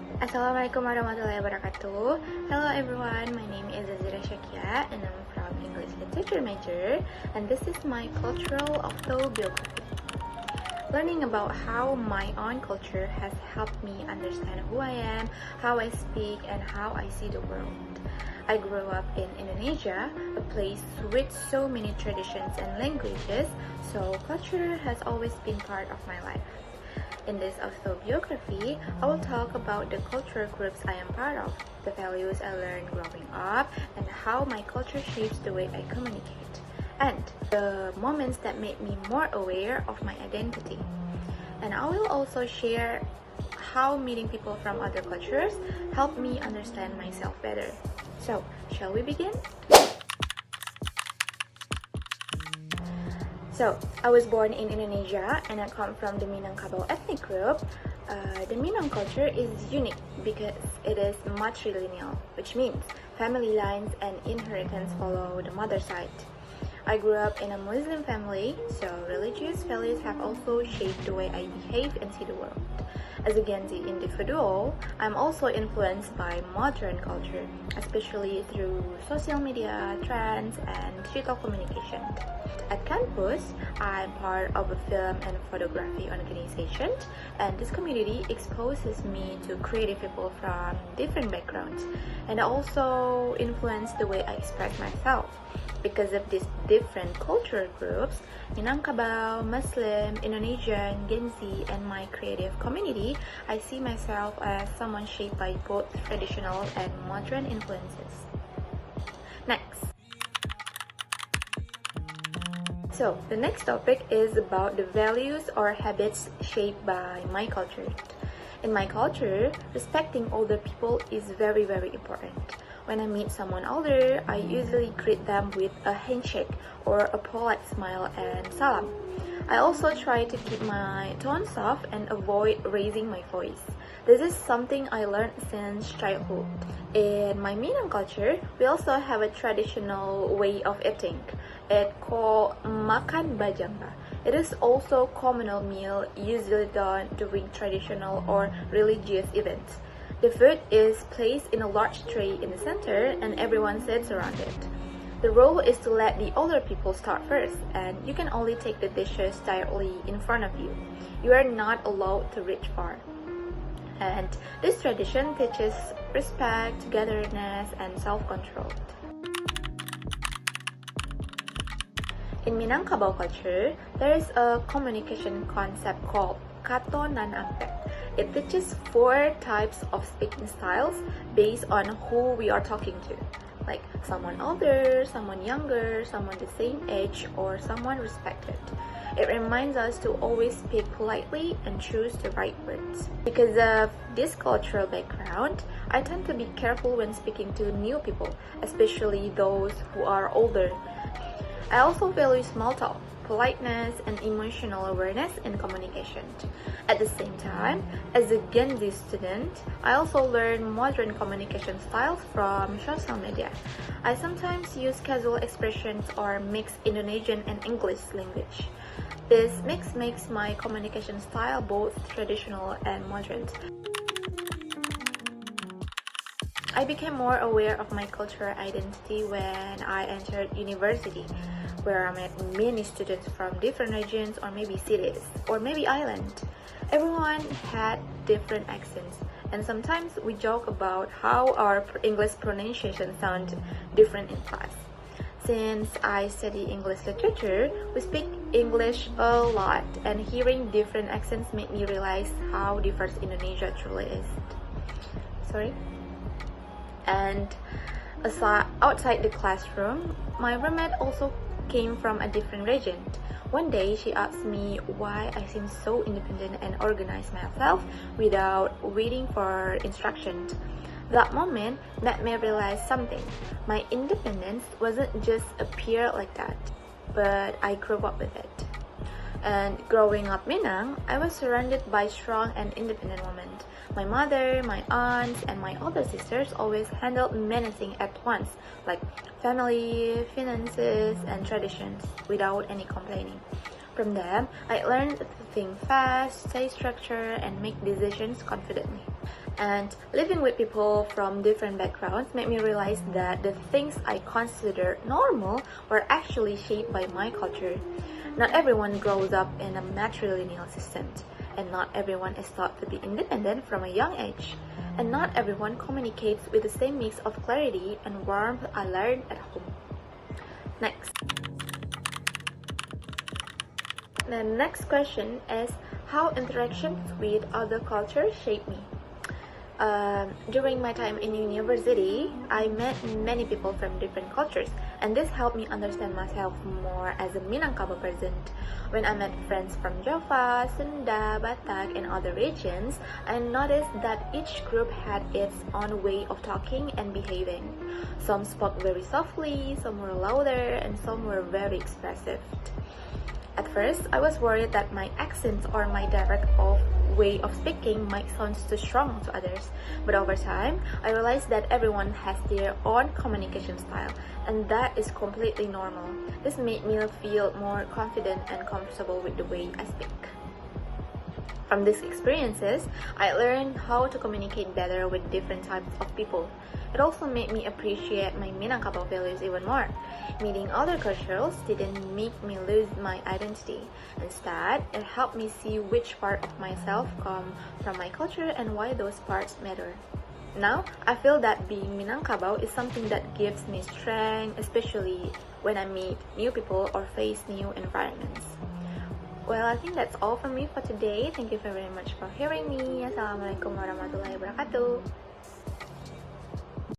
Assalamualaikum warahmatullahi wabarakatuh. Hello everyone, my name is Azzira Syakhia and I'm from English Literature major, and this is my cultural autobiography. Learning about how my own culture has helped me understand who I am, how I speak, and how I see the world. I grew up in Indonesia, a place with so many traditions and languages, so culture has always been part of my life. In this autobiography, I will talk about the cultural groups I am part of, the values I learned growing up, and how my culture shapes the way I communicate, and the moments that made me more aware of my identity. And I will also share how meeting people from other cultures helped me understand myself better. So, shall we begin? So, I was born in Indonesia and I come from the Minangkabau ethnic group. The Minang culture is unique because it is matrilineal, which means family lines and inheritance follow the mother side. I grew up in a Muslim family, so religious values have also shaped the way I behave and see the world. As a Gen Z individual, I'm also influenced by modern culture, especially through social media, trends, and digital communication. At campus, I'm part of a film and photography organization, and this community exposes me to creative people from different backgrounds, and also influence the way I express myself. Because of these different cultural groups, Minangkabau, Muslim, Indonesian, Gen Z, and my creative community, I see myself as someone shaped by both traditional and modern influences. Next. So, the next topic is about the values or habits shaped by my culture. In my culture, respecting older people is very important. When I meet someone older, I usually greet them with a handshake or a polite smile and salam. I also try to keep my tone soft and avoid raising my voice. This is something I learned since childhood. In my Minang culture, we also have a traditional way of eating. It's called makan bajanga. It is also a communal meal usually done during traditional or religious events. The food is placed in a large tray in the center and everyone sits around it. The rule is to let the older people start first, and you can only take the dishes directly in front of you. You are not allowed to reach far. And this tradition teaches respect, togetherness, and self-control. In Minangkabau culture, there is a communication concept called Kato Nan Ampek. It teaches 4 types of speaking styles based on who we are talking to, like someone older, someone younger, someone the same age, or someone respected. It reminds us to always speak politely and choose the right words. Because of this cultural background, I tend to be careful when speaking to new people, especially those who are older. I also value small talk, politeness, and emotional awareness in communication. At the same time, as a Gen Z student, I also learn modern communication styles from social media. I sometimes use casual expressions or mix Indonesian and English language. This mix makes my communication style both traditional and modern. I became more aware of my cultural identity when I entered university, where I met many students from different regions or maybe cities, or maybe islands. Everyone had different accents, and sometimes we joke about how our English pronunciation sounds different in class. Since I study English literature, we speak English a lot, and hearing different accents made me realize how diverse Indonesia truly is. And outside the classroom, my roommate also came from a different region. One day, she asked me why I seem so independent and organized myself without waiting for instructions. That moment made me realize something. My independence wasn't just appear like that, but I grew up with it. And growing up Minang, I was surrounded by strong and independent women. My mother, my aunts, and my older sisters always handled many things at once, like family, finances, and traditions, without any complaining. From them, I learned to think fast, stay structured, and make decisions confidently. And living with people from different backgrounds made me realize that the things I consider normal were actually shaped by my culture. Not everyone grows up in a matrilineal system, and not everyone is taught to be independent from a young age. And not everyone communicates with the same mix of clarity and warmth I learned at home. Next. The next question is how interactions with other cultures shape me. During my time in university, I met many people from different cultures, and this helped me understand myself more as a Minangkabau person. When I met friends from Java, Sunda, Batak, and other regions, I noticed that each group had its own way of talking and behaving. Some spoke very softly, some were louder, and some were very expressive. At first, I was worried that my accent or my way of speaking might sound too strong to others, but over time, I realized that everyone has their own communication style, and that is completely normal. This made me feel more confident and comfortable with the way I speak. From these experiences, I learned how to communicate better with different types of people. It also made me appreciate my Minangkabau values even more. Meeting other cultures didn't make me lose my identity. Instead, it helped me see which part of myself come from my culture and why those parts matter. Now, I feel that being Minangkabau is something that gives me strength, especially when I meet new people or face new environments. Well, I think that's all from me for today. Thank you very much for hearing me. Assalamualaikum warahmatullahi wabarakatuh.